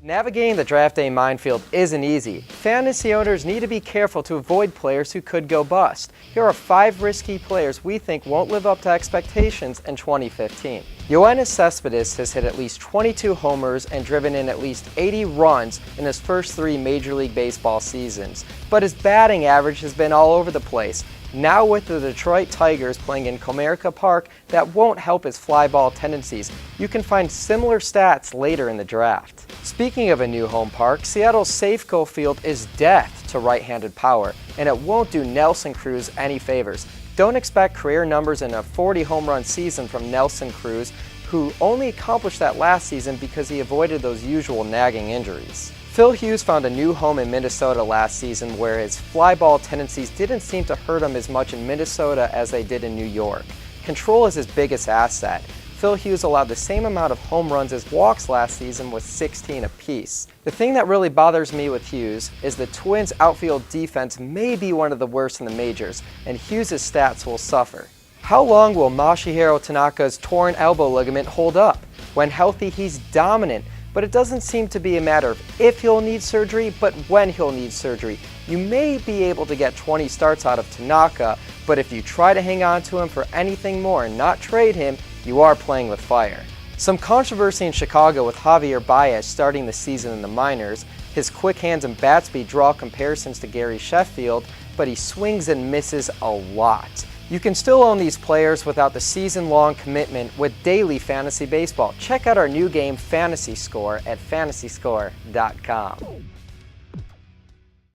Navigating the draft day minefield isn't easy. Fantasy owners need to be careful to avoid players who could go bust. Here are 5 risky players we think won't live up to expectations in 2015. Yoenis Cespedes has hit at least 22 homers and driven in at least 80 runs in his first 3 Major League Baseball seasons, but his batting average has been all over the place. Now with the Detroit Tigers playing in Comerica Park, that won't help his fly ball tendencies. You can find similar stats later in the draft. Speaking of a new home park, Seattle's Safeco Field is death to right-handed power, and it won't do Nelson Cruz any favors. Don't expect career numbers in a 40 home run season from Nelson Cruz, who only accomplished that last season because he avoided those usual nagging injuries. Phil Hughes found a new home in Minnesota last season where his fly ball tendencies didn't seem to hurt him as much in Minnesota as they did in New York. Control is his biggest asset. Phil Hughes allowed the same amount of home runs as walks last season with 16 apiece. The thing that really bothers me with Hughes is the Twins' outfield defense may be one of the worst in the majors, and Hughes' stats will suffer. How long will Masahiro Tanaka's torn elbow ligament hold up? When healthy, he's dominant, but it doesn't seem to be a matter of if he'll need surgery, but when he'll need surgery. You may be able to get 20 starts out of Tanaka, but if you try to hang on to him for anything more and not trade him, you are playing with fire. Some controversy in Chicago with Javier Baez starting the season in the minors. His quick hands and bat speed draw comparisons to Gary Sheffield, but he swings and misses a lot. You can still own these players without the season-long commitment with daily fantasy baseball. Check out our new game, Fantasy Score, at fantasyscore.com.